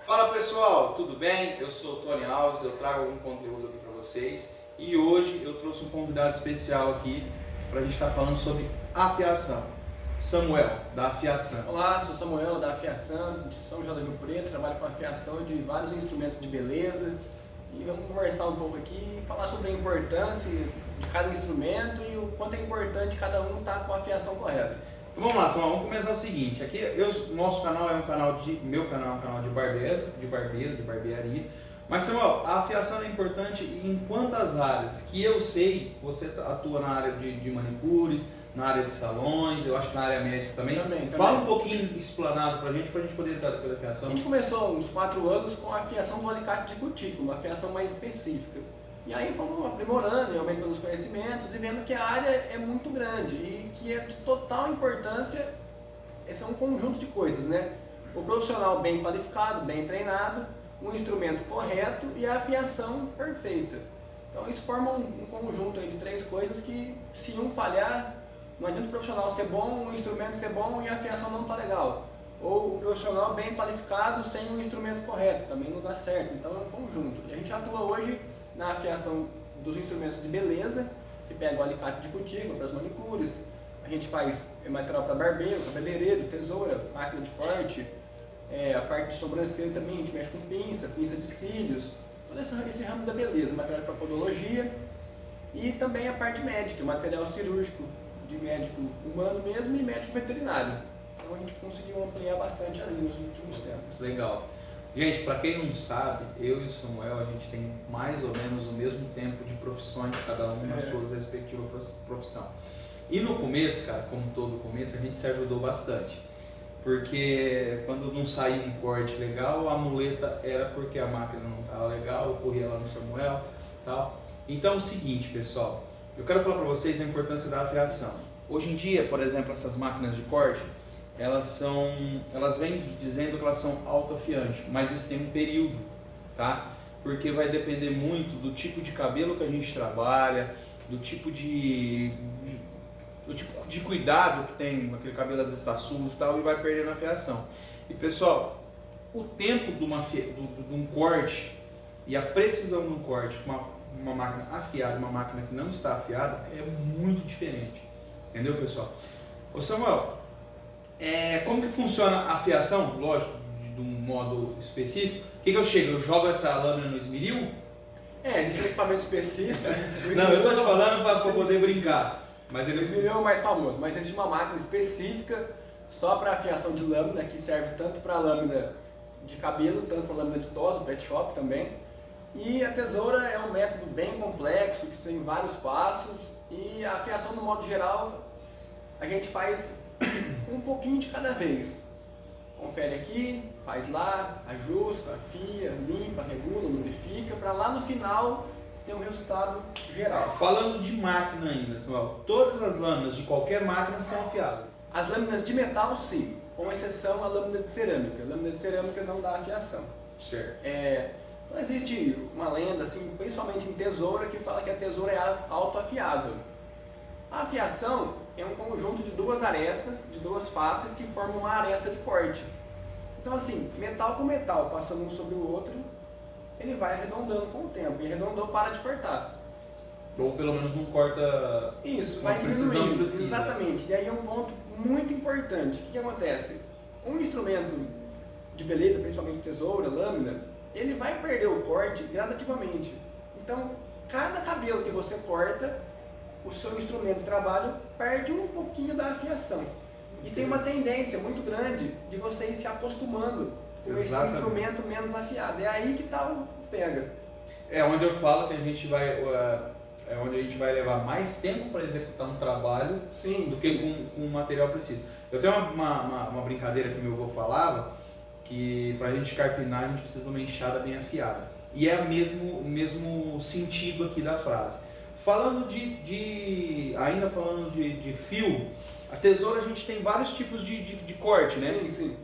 Fala pessoal, tudo bem? Eu sou o Tony Alves, eu trago algum conteúdo aqui para vocês e hoje eu trouxe um convidado especial aqui para a gente estar falando sobre afiação. Samuel, da Afiação. Olá, sou Samuel da Afiação, de São João do Rio Preto, trabalho com afiação de vários instrumentos de beleza e vamos conversar um pouco aqui e falar sobre a importância de cada instrumento e o quanto é importante cada um estar com a afiação correta. Então vamos lá, Samuel, vamos começar o seguinte, aqui nosso canal é um canal meu canal é um canal de barbearia, mas Samuel, a afiação é importante em quantas áreas? Que eu sei, você atua na área de manicure, na área de salões, eu acho que na área médica também. Fala um pouquinho explanado pra gente poder entrar depois da afiação. A gente começou há uns 4 anos com a afiação do alicate de cutícula, uma afiação mais específica. E aí fomos aprimorando e aumentando os conhecimentos e vendo que a área é muito grande e que é de total importância, esse é um conjunto de coisas, né? O profissional bem qualificado, bem treinado, um instrumento correto e a afiação perfeita. Então isso forma um conjunto aí de 3 coisas que, se um falhar, não adianta o profissional ser bom, o instrumento ser bom e a afiação não está legal. Ou o profissional bem qualificado sem um instrumento correto, também não dá certo. Então é um conjunto. E a gente atua hoje na afiação dos instrumentos de beleza, que pega o alicate de cutícula para as manicures, a gente faz material para barbeiro, cabeleireiro, tesoura, máquina de corte, a parte de sobrancelha também, a gente mexe com pinça de cílios, todo esse ramo da beleza, material para podologia e também a parte médica, material cirúrgico de médico humano mesmo e médico veterinário. Então a gente conseguiu ampliar bastante ali nos últimos tempos. Legal. Gente, para quem não sabe, eu e o Samuel, a gente tem mais ou menos o mesmo tempo de profissões, cada um nas suas respectivas profissões. E no começo, cara, como todo começo, a gente se ajudou bastante. Porque quando não saía um corte legal, a muleta era porque a máquina não estava legal, eu corria lá no Samuel e tal. Então é o seguinte, pessoal, eu quero falar para vocês a importância da afiação. Hoje em dia, por exemplo, essas máquinas de corte, elas vêm dizendo que elas são autoafiantes, mas isso tem um período, tá? Porque vai depender muito do tipo de cabelo que a gente trabalha, do tipo de cuidado que tem, aquele cabelo às vezes está sujo e tal, e vai perdendo a afiação. E pessoal, o tempo de um corte e a precisão de um corte com uma máquina afiada e uma máquina que não está afiada é muito diferente, entendeu, pessoal? Ô Samuel, como que funciona a afiação? Lógico, de um modo específico. O que eu chego? Eu jogo essa lâmina no esmeril? Existe um equipamento específico. Não, eu tô te falando para poder brincar. Mas O esmeril é o mais famoso, mas existe uma máquina específica só para afiação de lâmina, que serve tanto para lâmina de cabelo, tanto para lâmina de tosa, pet shop também. E a tesoura é um método bem complexo, que tem vários passos, e a afiação no modo geral a gente faz um pouquinho de cada vez. Confere aqui, faz lá, ajusta, afia, limpa, regula, lubrifica, para lá no final ter um resultado geral. Falando de máquina ainda, Samuel, todas as lâminas de qualquer máquina são afiadas? As lâminas de metal sim, com exceção a lâmina de cerâmica. A lâmina de cerâmica não dá afiação. Certo. Então existe uma lenda, assim, principalmente em tesoura, que fala que a tesoura é autoafiável. A afiação é um conjunto de 2 arestas, de 2 faces que formam uma aresta de corte. Então assim, metal com metal, passando um sobre o outro, ele vai arredondando com o tempo, e arredondou, para de cortar. Ou pelo menos não corta. Isso, vai diminuindo. Exatamente. E aí é um ponto muito importante. O que acontece? Um instrumento de beleza, principalmente tesoura, lâmina, ele vai perder o corte gradativamente. Então, cada cabelo que você corta, o seu instrumento de trabalho perde um pouquinho da afiação. E tem uma tendência muito grande de você ir se acostumando com esse instrumento menos afiado. É aí que está o pega. É onde eu falo que a gente vai levar mais tempo para executar um trabalho do que com um material preciso. Eu tenho uma brincadeira que meu avô falava, que para a gente carpinar a gente precisa de uma enxada bem afiada. E é o mesmo sentido aqui da frase. Falando ainda falando de fio, a tesoura a gente tem vários tipos de corte, né? Sim, sim.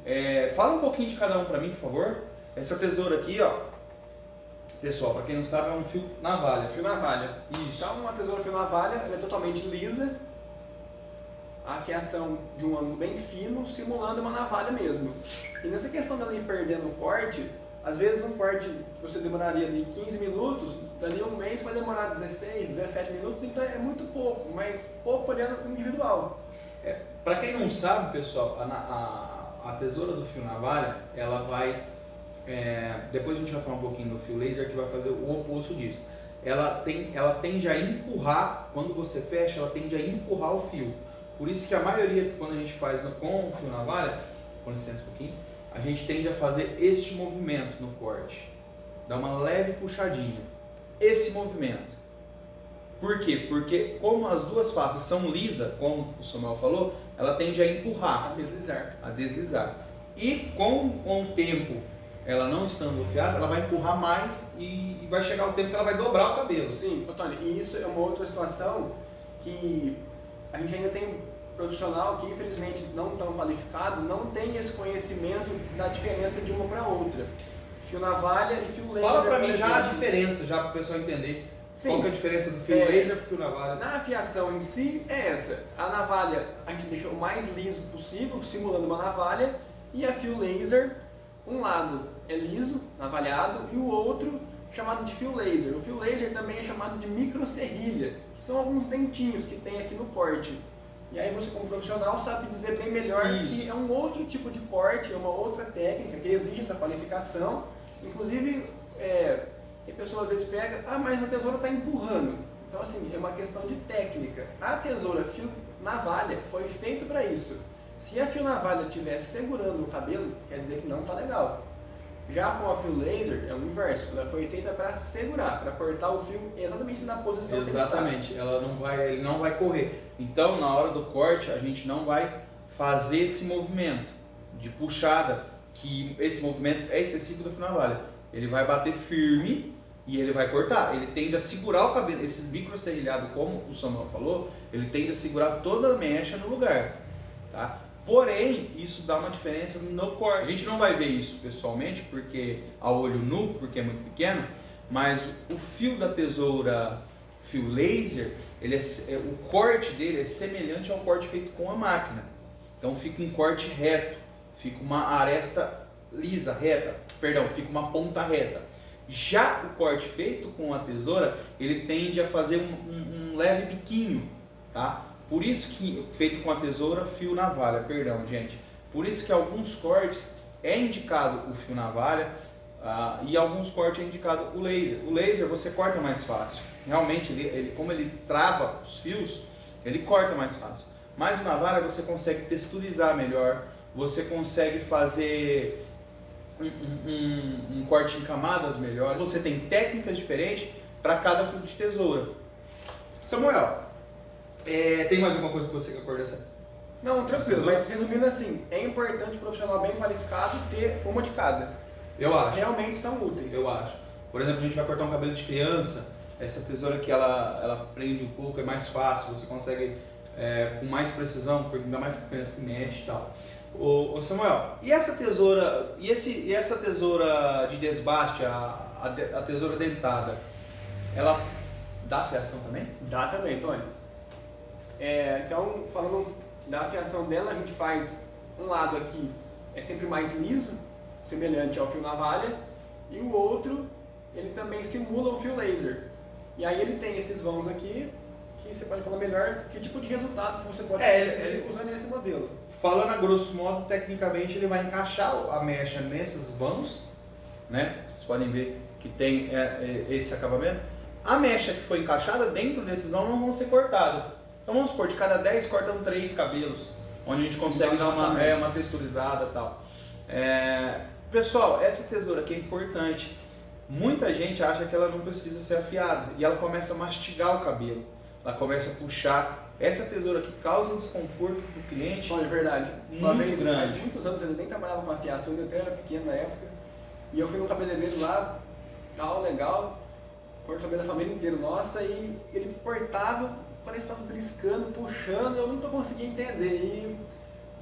Fala um pouquinho de cada um para mim, por favor. Essa tesoura aqui, ó, pessoal, para quem não sabe, é um fio navalha. Fio navalha. Isso. Então, uma tesoura fio navalha, ela é totalmente lisa, a afiação de um ângulo bem fino, simulando uma navalha mesmo. E nessa questão dela ir perdendo o corte, Às vezes um corte que você demoraria ali 15 minutos, dali um mês vai demorar 16, 17 minutos, então é muito pouco, mas pouco olhando individual. Para quem não sabe, pessoal, a tesoura do fio navalha, ela vai, depois a gente vai falar um pouquinho do fio laser que vai fazer o oposto disso. Ela tende a empurrar, quando você fecha, ela tende a empurrar o fio. Por isso que a maioria, quando a gente faz com o fio navalha, com licença um pouquinho, a gente tende a fazer este movimento no corte. Dá uma leve puxadinha. Esse movimento. Por quê? Porque como as duas faces são lisas, como o Samuel falou, ela tende a empurrar. A deslizar. E com o tempo, ela não estando afiada, ela vai empurrar mais e vai chegar o tempo que ela vai dobrar o cabelo. Sim, Antônio, e isso é uma outra situação que a gente ainda tem profissional que infelizmente não tão qualificado, não tem esse conhecimento da diferença de uma para outra. Fio navalha e fio laser. Fala pra mim já a diferença, já para o pessoal entender. Sim. Qual que é a diferença do fio laser pro fio navalha? Na afiação em si é essa. A navalha a gente deixou o mais liso possível, simulando uma navalha, e a fio laser, um lado é liso, navalhado, e o outro chamado de fio laser. O fio laser também é chamado de microserrilha, que são alguns dentinhos que tem aqui no corte. E aí você, como profissional, sabe dizer bem melhor que é um outro tipo de corte, é uma outra técnica que exige essa qualificação. Inclusive, a pessoa às vezes pega, mas a tesoura está empurrando. Então assim, é uma questão de técnica. A tesoura fio navalha foi feito para isso. Se a fio navalha estiver segurando o cabelo, quer dizer que não está legal. Já com a fio laser é o inverso, ela foi feita para segurar, para cortar o fio exatamente na posição que exatamente, ele não vai correr. Então, na hora do corte, a gente não vai fazer esse movimento de puxada, que esse movimento é específico do fio navalha. Ele vai bater firme e ele vai cortar. Ele tende a segurar o cabelo, esses microserrilhados, como o Samuel falou, ele tende a segurar toda a mecha no lugar, tá? Porém, isso dá uma diferença no corte. A gente não vai ver isso pessoalmente, porque a olho nu, porque é muito pequeno, mas o fio da tesoura, fio laser, o corte dele é semelhante ao corte feito com a máquina. Então fica um corte reto, fica uma aresta lisa, reta, fica uma ponta reta. Já o corte feito com a tesoura, ele tende a fazer um leve biquinho, tá? Por isso que, feito com a tesoura, fio navalha, gente. Por isso que alguns cortes é indicado o fio navalha e alguns cortes é indicado o laser. O laser você corta mais fácil. Realmente, como ele trava os fios, ele corta mais fácil. Mas o navalha você consegue texturizar melhor, você consegue fazer um corte em camadas melhor. Você tem técnicas diferentes para cada fio de tesoura. Samuel, tem mais alguma coisa que você quer acordar? Não, tranquilo, mas resumindo assim, é importante o profissional bem qualificado ter uma de cada. Eu acho. Realmente são úteis. Eu acho. Por exemplo, a gente vai cortar um cabelo de criança, essa tesoura aqui ela prende um pouco, é mais fácil, você consegue com mais precisão, porque ainda mais que a criança se mexe e tal. Ô Samuel, e essa tesoura, e essa tesoura de desbaste, a tesoura dentada, ela dá afiação também? Dá também, Tony. Então, falando da afiação dela, a gente faz um lado aqui é sempre mais liso, semelhante ao fio navalha, e o outro ele também simula o fio laser. E aí ele tem esses vãos aqui, que você pode falar melhor que tipo de resultado que você pode ter usando esse modelo. Falando a grosso modo, tecnicamente ele vai encaixar a mecha nesses vãos, né? Vocês podem ver que tem esse acabamento. A mecha que foi encaixada dentro desses vãos não vão ser cortadas. Então vamos supor, de cada 10 cortam 3 cabelos, onde a gente consegue dar uma texturizada e tal. Pessoal, essa tesoura aqui é importante. Muita gente acha que ela não precisa ser afiada e ela começa a mastigar o cabelo, ela começa a puxar. Essa tesoura aqui causa um desconforto para o cliente. Olha, é verdade. Uma vez grande. Faz muitos anos ele nem trabalhava com afiação, eu até era pequeno na época, e eu fui no cabeleireiro lá, tal, legal, corto o cabelo da família inteira, nossa, e ele cortava, parece que estava briscando, puxando, eu não tô conseguindo entender. E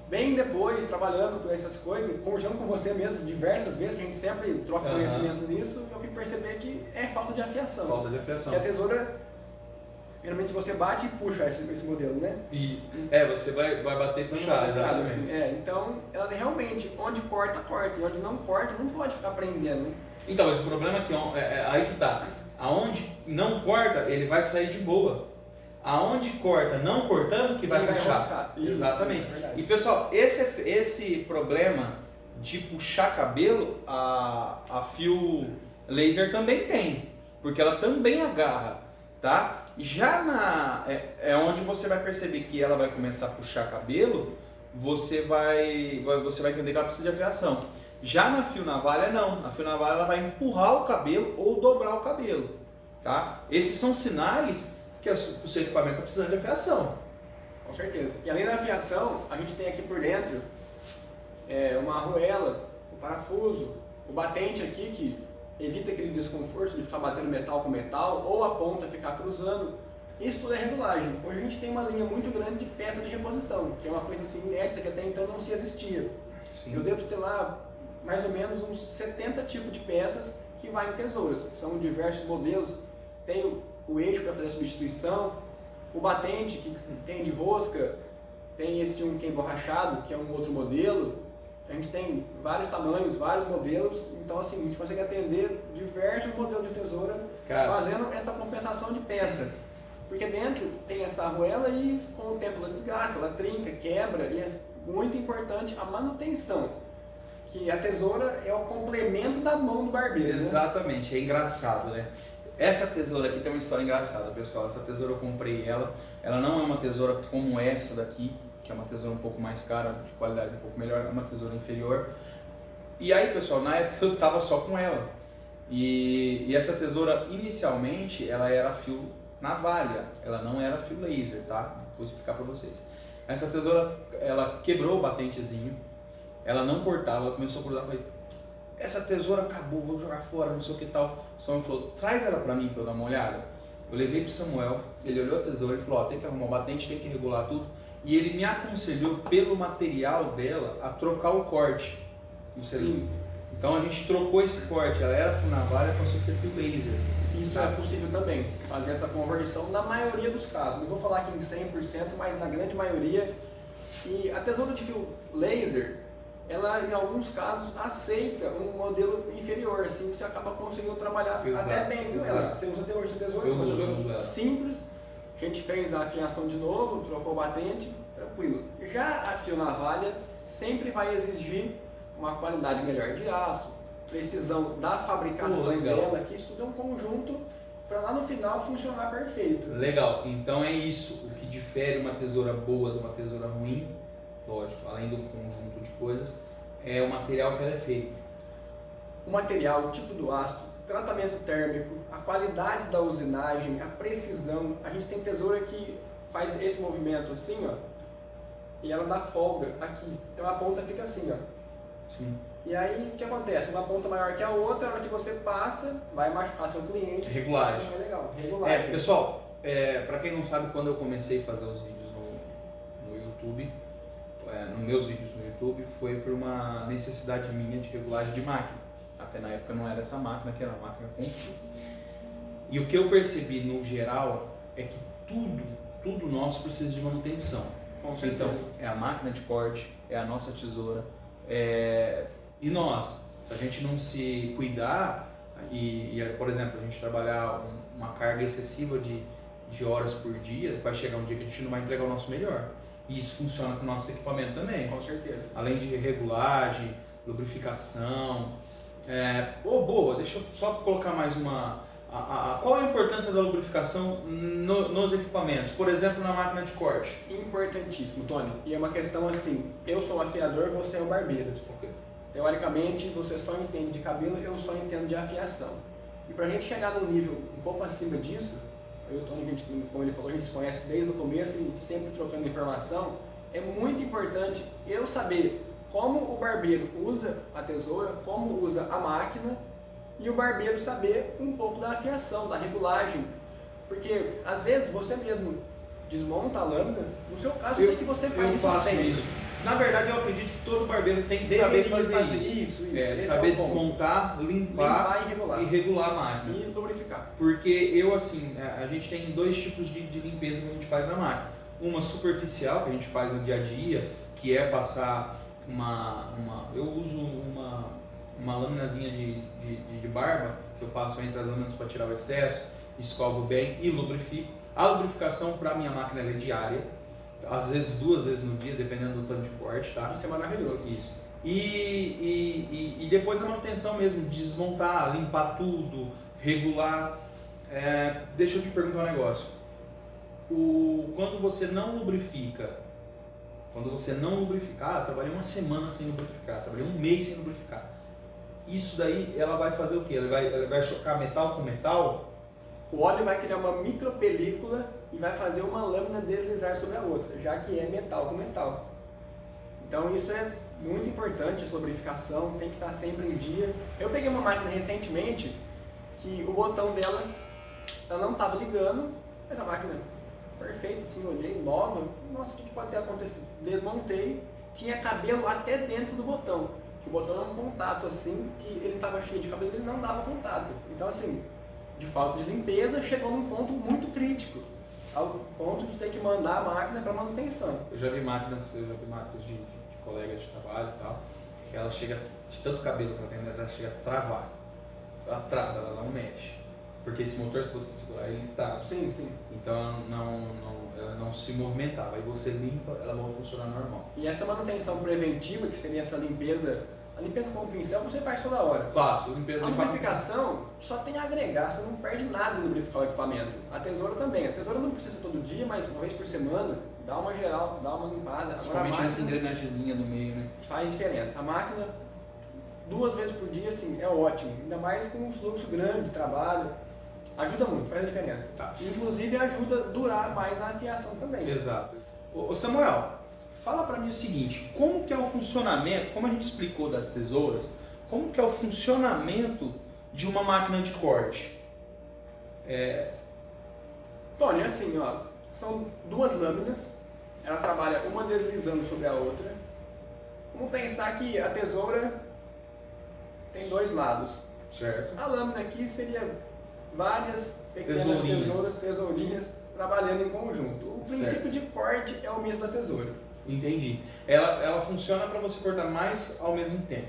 bem depois, trabalhando com essas coisas, conversando com você mesmo diversas vezes, que a gente sempre troca conhecimento nisso, eu fui perceber que é falta de afiação. Falta de afiação. Que a tesoura Geralmente você bate e puxa esse modelo, né? Você vai bater e puxar, exatamente. Assim, então, ela realmente, onde corta, corta. E onde não corta, não pode ficar prendendo. Então, esse problema aqui, aí que tá. Aonde não corta, ele vai sair de boa. Aonde corta, não cortando, que vai puxar. Isso, exatamente. É E pessoal, esse problema de puxar cabelo, a fio laser também tem. Porque ela também agarra, tá? Já onde você vai perceber que ela vai começar a puxar cabelo, você vai entender que ela precisa de afiação. Já na fio navalha não, na fio navalha ela vai empurrar o cabelo ou dobrar o cabelo, tá? Esses são sinais que o seu equipamento está precisando de afiação. Com certeza. E além da afiação, a gente tem aqui por dentro uma arruela, o parafuso, o batente aqui que evita aquele desconforto de ficar batendo metal com metal ou a ponta ficar cruzando. Isso tudo é regulagem. Hoje a gente tem uma linha muito grande de peça de reposição, que é uma coisa assim inédita que até então não se existia. Sim. Eu devo ter lá mais ou menos uns 70 tipos de peças que vai em tesouras. São diversos modelos. Tem o eixo para fazer a substituição, o batente que tem de rosca, tem esse que é emborrachado, que é um outro modelo. A gente tem vários tamanhos, vários modelos, então assim, a gente consegue atender diversos modelos de tesoura, fazendo essa compensação de peça. Porque dentro tem essa arruela e com o tempo ela desgasta, ela trinca, quebra, e é muito importante a manutenção. Que a tesoura é o complemento da mão do barbeiro. Exatamente, né? É engraçado, né? Essa tesoura aqui tem uma história engraçada, pessoal. Essa tesoura eu comprei ela não é uma tesoura como essa daqui, que é uma tesoura um pouco mais cara, de qualidade um pouco melhor, é uma tesoura inferior. E aí, pessoal, na época eu tava só com ela. E essa tesoura, inicialmente, ela era fio navalha, ela não era fio laser, tá? Vou explicar pra vocês. Essa tesoura, ela quebrou o batentezinho, ela não cortava, ela começou a cortar, eu falei, essa tesoura acabou, vou jogar fora, não sei o que tal. O Samuel falou, traz ela pra mim pra eu dar uma olhada. Eu levei pro Samuel, ele olhou a tesoura e falou, tem que arrumar o batente, tem que regular tudo. E ele me aconselhou, pelo material dela, a trocar o corte. Sim. Então a gente trocou esse corte, ela era fio navalha, passou a ser fio laser. Isso é possível também, fazer essa conversão na maioria dos casos. Não vou falar que em 100%, mas na grande maioria. E a tesoura de fio laser, ela em alguns casos aceita um modelo inferior, assim você acaba conseguindo trabalhar até bem com ela. Você usa até hoje a tesoura, eu uso simples. A gente fez a afiação de novo, trocou o batente, tranquilo. Já a fio navalha sempre vai exigir uma qualidade melhor de aço, precisão da fabricação dela, que isso tudo é um conjunto para lá no final funcionar perfeito. Legal, então é isso, o que difere uma tesoura boa de uma tesoura ruim, lógico, além do conjunto de coisas, é o material que ela é feita. O material, o tipo do aço, tratamento térmico, a qualidade da usinagem, a precisão. A gente tem tesoura que faz esse movimento assim, ó, e ela dá folga aqui. Então a ponta fica assim, ó. Sim. E aí o que acontece? Uma ponta maior que a outra, na hora que você passa, vai machucar seu cliente. Regulagem. Não é legal. Regulagem. Pessoal, para quem não sabe, quando eu comecei a fazer os vídeos no YouTube, nos meus vídeos no YouTube, foi por uma necessidade minha de regulagem de máquina. Até na época não era essa máquina, que era uma máquina com fio. E o que eu percebi no geral é que tudo nosso precisa de manutenção. Com certeza. Então, é a máquina de corte, é a nossa tesoura, e nós, se a gente não se cuidar por exemplo, a gente trabalhar uma carga excessiva de horas por dia, vai chegar um dia que a gente não vai entregar o nosso melhor. E isso funciona com o nosso equipamento também. Com certeza. Além de regulagem, lubrificação. Boa, deixa eu só colocar mais uma... Qual a importância da lubrificação nos equipamentos? Por exemplo, na máquina de corte. Importantíssimo, Tony. E é uma questão assim, eu sou um afiador, você é um barbeiro. Okay. Teoricamente, você só entende de cabelo, eu só entendo de afiação. E para a gente chegar num nível um pouco acima disso, eu e o Tony, como ele falou, a gente se conhece desde o começo e sempre trocando informação, é muito importante eu saber como o barbeiro usa a tesoura, como usa a máquina, e o barbeiro saber um pouco da afiação, da regulagem. Porque às vezes você mesmo desmonta a lâmina, no seu caso eu sei que você faz isso sempre. Na verdade, eu acredito que todo barbeiro tem que Deveria saber fazer isso. Esse saber é o ponto. desmontar, limpar e e regular a máquina. E lubrificar. Porque eu, assim, a gente tem dois tipos de limpeza que a gente faz na máquina. Uma superficial, que a gente faz no dia a dia, que é passar eu uso uma laminazinha de barba, que eu passo entre as lâminas para tirar o excesso, escovo bem e lubrifico. A lubrificação para minha máquina ela é diária, às vezes 2 vezes no dia, dependendo do tanto de corte, tá? Isso é maravilhoso. Isso. E depois a manutenção mesmo, desmontar, limpar tudo, regular. Deixa eu te perguntar um negócio. Quando você não lubrifica, trabalhei uma semana sem lubrificar, trabalhei um mês sem lubrificar. Isso daí ela vai fazer o quê? Ela vai chocar metal com metal? O óleo vai criar uma micropelícula e vai fazer uma lâmina deslizar sobre a outra, já que é metal com metal. Então isso é muito importante, essa lubrificação tem que estar sempre em dia. Eu peguei uma máquina recentemente que o botão dela não estava ligando, mas a máquina perfeita, assim, olhei, nova, nossa, o que pode ter acontecido? Desmontei, tinha cabelo até dentro do botão, que o botão é um contato assim, que ele estava cheio de cabelo e ele não dava contato. Então assim, de falta de limpeza, chegou num ponto muito crítico, ao ponto de ter que mandar a máquina para manutenção. Eu já vi máquinas de colegas de trabalho e tal, que ela chega, de tanto cabelo que ela tem, ela chega a travar. Ela trava, ela não mexe. Porque esse motor, se você segurar, ele trava. Sim, sim. Então ela não se movimentava. Aí você limpa, ela volta a funcionar normal. E essa manutenção preventiva, que seria essa limpeza, a limpeza com o pincel, você faz toda hora. Faço, A lubrificação só tem a agregar, você não perde nada em lubrificar o equipamento. A tesoura também. A tesoura não precisa todo dia, mas uma vez por semana, dá uma geral, dá uma limpada. Principalmente nessa engrenagemzinha do meio, né? Faz diferença. A máquina, 2 vezes por dia, assim, é ótimo. Ainda mais com um fluxo grande de trabalho. Ajuda muito, faz a diferença. Tá. Inclusive ajuda a durar mais a afiação também. Exato. Ô Samuel, fala pra mim o seguinte, como que é o funcionamento, como a gente explicou das tesouras, como que é o funcionamento de uma máquina de corte? Tony, assim, ó, são 2 lâminas, ela trabalha uma deslizando sobre a outra. Vamos pensar que a tesoura tem 2 lados. Certo. A lâmina aqui seria várias pequenas tesourinhas trabalhando em conjunto. O princípio de corte é o mesmo da tesoura. Entendi. Ela funciona para você cortar mais ao mesmo tempo.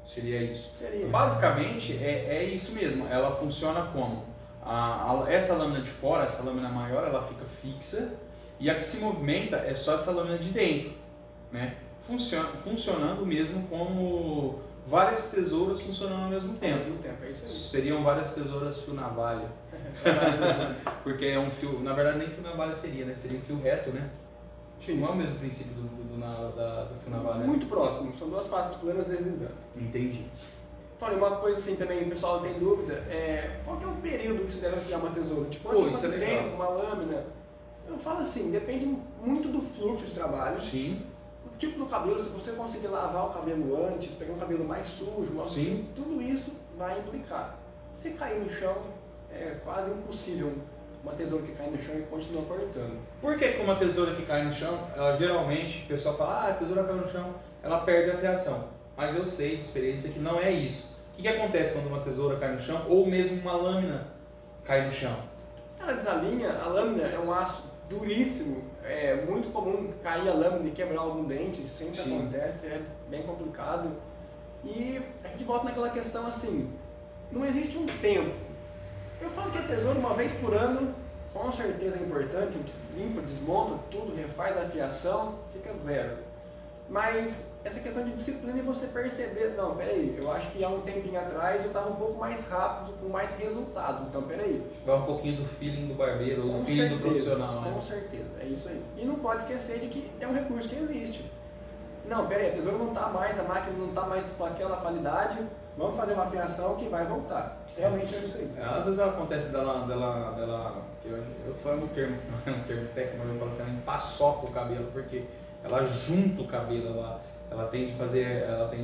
Seria isso? Seria. Basicamente é isso mesmo. Ela funciona como? Essa lâmina de fora, essa lâmina maior, ela fica fixa e a que se movimenta é só essa lâmina de dentro, né? Funcionando mesmo como várias tesouras funcionando ao mesmo tempo. Ao mesmo tempo, é isso aí. Seriam várias tesouras fio navalha. Porque é um fio, na verdade nem fio navalha seria, né? Seria um fio reto, né? Sim. Não é o mesmo princípio do fio navalha. Muito próximo, são 2 faces planas deslizando. Entendi. Tony, uma coisa assim também, o pessoal tem dúvida, qual que é o período que você deve afiar uma tesoura? De quanto tempo, uma lâmina? Eu falo assim, depende muito do fluxo de trabalho. Sim. O tipo do cabelo, se você conseguir lavar o cabelo antes, pegar um cabelo mais sujo, assim, tudo isso vai implicar. Se cair no chão, é quase impossível uma tesoura que cai no chão e continua cortando. Por que uma tesoura que cai no chão, ela geralmente, o pessoal fala, a tesoura caiu no chão, ela perde a afiação. Mas eu sei de experiência que não é isso. O que acontece quando uma tesoura cai no chão, ou mesmo uma lâmina cai no chão? Ela desalinha, a lâmina é um aço duríssimo, é muito comum cair a lâmina e quebrar algum dente, sempre acontece, é bem complicado. E a gente volta naquela questão assim, não existe um tempo. Eu falo que a tesoura uma vez por ano, com certeza é importante, a gente limpa, desmonta tudo, refaz a afiação, fica 0. Mas essa questão de disciplina e você perceber, não, peraí, eu acho que há um tempinho atrás eu estava um pouco mais rápido, com mais resultado, então peraí. Vai um pouquinho do feeling do barbeiro, ou do feeling do profissional, né? Com certeza, é isso aí. E não pode esquecer de que é um recurso que existe. Não, peraí, a tesoura não está mais, a máquina não está mais com aquela qualidade, vamos fazer uma afiação que vai voltar. Realmente é isso aí. Às vezes acontece dela eu falo um termo técnico, mas eu falo assim, ela empaçoca o cabelo, porque ela junta o cabelo, ela tende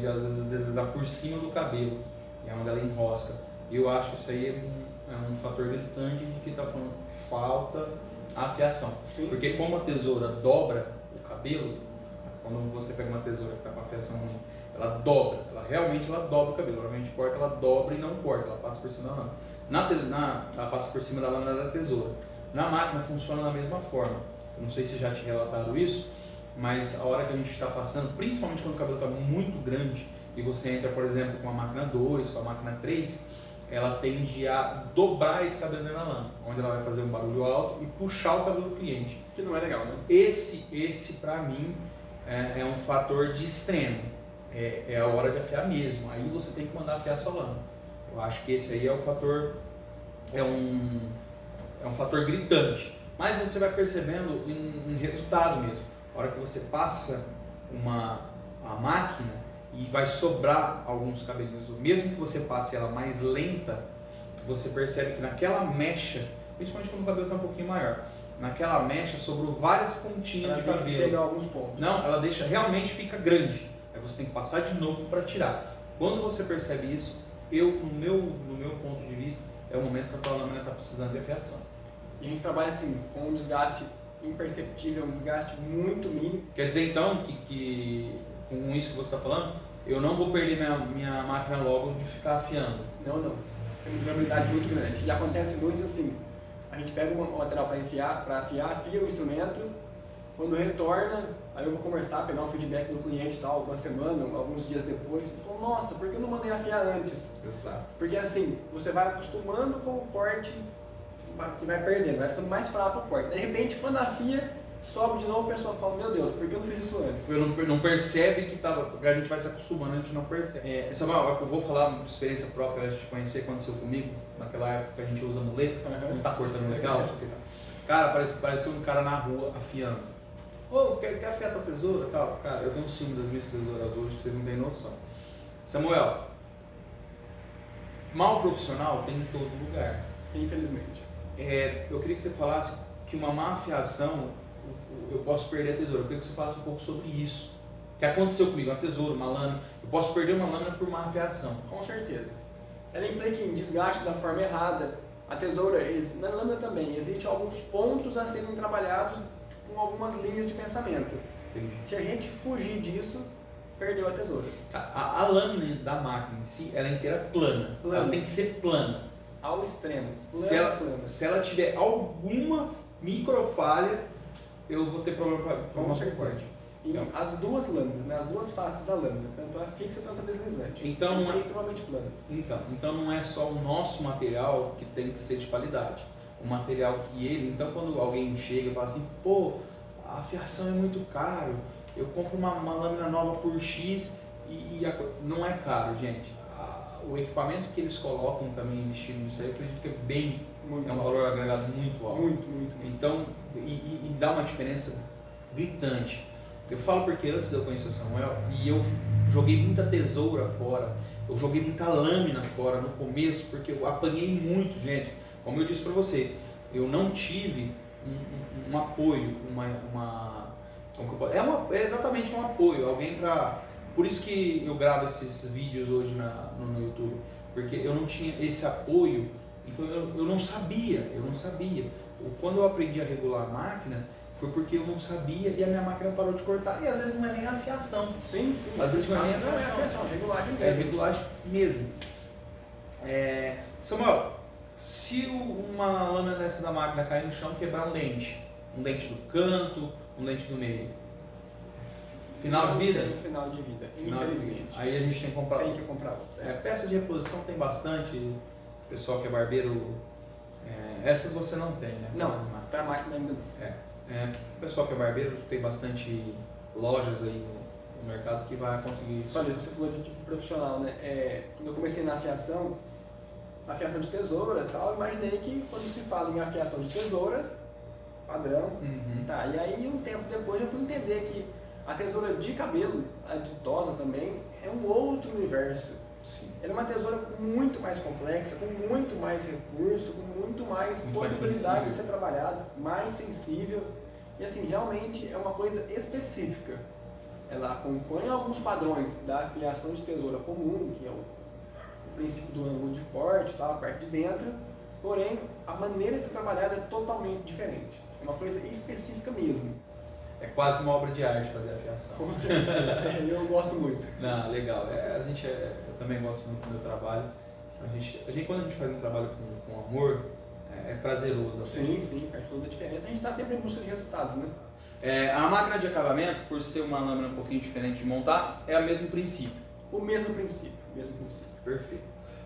às vezes deslizar por cima do cabelo, e é onde ela enrosca. E eu acho que isso aí é um fator gritante de que está falando que falta a afiação. Sim, porque como a tesoura dobra o cabelo, Quando você pega uma tesoura que está com a afiação ruim, ela dobra, realmente ela dobra o cabelo. Quando a gente corta, ela dobra e não corta, ela passa por cima da lâmina. Ela passa por cima da lâmina da tesoura. Na máquina funciona da mesma forma. Eu não sei se já te relataram isso, mas a hora que a gente está passando, principalmente quando o cabelo está muito grande e você entra, por exemplo, com a máquina 2, com a máquina 3, ela tende a dobrar esse cabelo dentro da lâmina, onde ela vai fazer um barulho alto e puxar o cabelo do cliente. Que não é legal, né? Esse para mim, é um fator de extremo. É a hora de afiar mesmo. Aí você tem que mandar afiar sua lâmina. Eu acho que esse aí é o fator, é um fator gritante. Mas você vai percebendo em resultado mesmo. A hora que você passa a máquina e vai sobrar alguns cabelinhos, mesmo que você passe ela mais lenta, você percebe que naquela mecha, principalmente quando o cabelo está um pouquinho maior, naquela mecha sobrou várias pontinhas de cabelo. Pegar alguns pontos. Não, ela deixa, realmente fica grande. Aí você tem que passar de novo para tirar. Quando você percebe isso, no meu ponto de vista, é o momento que a tua lâmina está precisando de afiação. E a gente trabalha assim, com um desgaste imperceptível, um desgaste muito mínimo. Quer dizer então que com isso que você está falando, eu não vou perder minha máquina logo de ficar afiando? Não. Tem uma durabilidade muito grande. E acontece muito assim, a gente pega um material para afiar, afia o instrumento, quando retorna, aí eu vou conversar, pegar um feedback do cliente e tal, uma semana, alguns dias depois, e falo, nossa, por que eu não mandei afiar antes? Exato. Porque assim, você vai acostumando com o corte que vai perdendo, vai ficando mais fraco o corte. De repente, quando afia, sobe de novo, a pessoa fala, meu Deus, por que eu não fiz isso antes? Não percebe que a gente vai se acostumando, a gente não percebe. Samuel, eu vou falar uma experiência própria, antes de conhecer, aconteceu comigo, naquela época que a gente usa muleta, não tá cortando legal. Cara, parecia um cara na rua afiando. Quer afiar tua tesoura? Tal. Cara, eu tenho um ciúme das minhas tesouras hoje que vocês não têm noção. Samuel, mal profissional tem em todo lugar. Infelizmente. Eu queria que você falasse que uma má afiação, eu posso perder a tesoura. Eu queria que você falasse um pouco sobre isso. O que aconteceu comigo? Uma tesoura, uma lâmina. Eu posso perder uma lâmina por má afiação. Com certeza. Ela implica em desgaste da forma errada. A tesoura, na lâmina também, existem alguns pontos a serem trabalhados com algumas linhas de pensamento. Entendi. Se a gente fugir disso, perdeu a tesoura. A lâmina da máquina em si, ela é inteira plana. Ela tem que ser plana. Ao extremo. Se ela tiver alguma microfalha, eu vou ter problema com o corte. E as duas lâminas, né, as duas faces da lâmina, tanto a fixa quanto a deslizante, então é extremamente plana. Então não é só o nosso material que tem que ser de qualidade. O material então quando alguém chega e fala assim, a afiação é muito caro, eu compro uma lâmina nova por X não é caro, gente. O equipamento que eles colocam também investindo nisso aí, eu acredito que é um valor agregado muito alto. Muito. Então, e dá uma diferença gritante. Eu falo porque antes de eu conhecer o Samuel, e eu joguei muita tesoura fora, eu joguei muita lâmina fora no começo, porque eu apanhei muito, gente. Como eu disse para vocês, eu não tive um apoio, é exatamente um apoio, alguém para... Por isso que eu gravo esses vídeos hoje no YouTube, porque eu não tinha esse apoio, então eu não sabia. Quando eu aprendi a regular a máquina, foi porque eu não sabia e a minha máquina parou de cortar, e às vezes não é nem a afiação. Sim. Às vezes não é nem a afiação, é regulagem mesmo. É regulagem mesmo. Samuel, se uma lâmina dessa da máquina cair no chão, quebrar um dente do canto, um dente do meio, final de vida? Final de vida, infelizmente. Aí a gente tem que comprar outra. Peça de reposição tem bastante, o pessoal que é barbeiro, essas você não tem, né? Não, para a máquina ainda não. O pessoal que é barbeiro tem bastante lojas aí no mercado que vai conseguir isso. Olha, você falou de tipo profissional, né? Quando eu comecei na afiação de tesoura e tal, eu imaginei que quando se fala em afiação de tesoura, padrão, tá, e aí um tempo depois eu fui entender que a tesoura de cabelo, a ditosa também, é um outro universo. Sim. Ela é uma tesoura muito mais complexa, com muito mais recurso, com muito mais possibilidade de ser trabalhada, mais sensível. E assim, realmente é uma coisa específica. Ela acompanha alguns padrões da afiação de tesoura comum, que é o princípio do ângulo de corte, tá, a parte de dentro, porém a maneira de ser trabalhada é totalmente diferente. É uma coisa específica mesmo. É quase uma obra de arte fazer a fiação. Com certeza, eu gosto muito. Não, legal. Eu também gosto muito do meu trabalho. Quando a gente faz um trabalho com amor, é prazeroso. Sim, faz toda a diferença. A gente está sempre em busca de resultados, né? A máquina de acabamento, por ser uma lâmina um pouquinho diferente de montar, é o mesmo princípio. O mesmo princípio. Perfeito.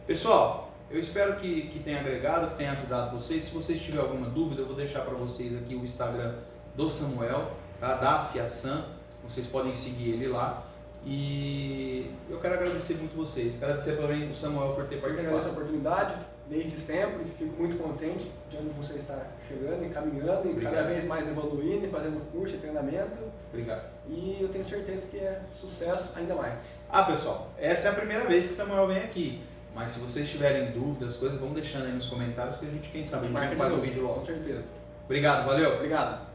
Pessoal, eu espero que tenha agregado, que tenha ajudado vocês. Se vocês tiverem alguma dúvida, eu vou deixar para vocês aqui o Instagram do Samuel, tá? Da Fiação. Vocês podem seguir ele lá. E eu quero agradecer muito vocês. Quero agradecer também o Samuel por ter Eu participado. agradeço a oportunidade, desde sempre. Fico muito contente de onde você está chegando e caminhando e cada vez mais evoluindo e fazendo curso e treinamento. Obrigado. E eu tenho certeza que é sucesso ainda mais. Pessoal, essa é a primeira vez que o Samuel vem aqui. Mas se vocês tiverem dúvidas, coisas, vão deixando aí nos comentários que a gente, quem sabe, a gente vai fazer o vídeo logo. Com certeza. Obrigado, valeu. Obrigado.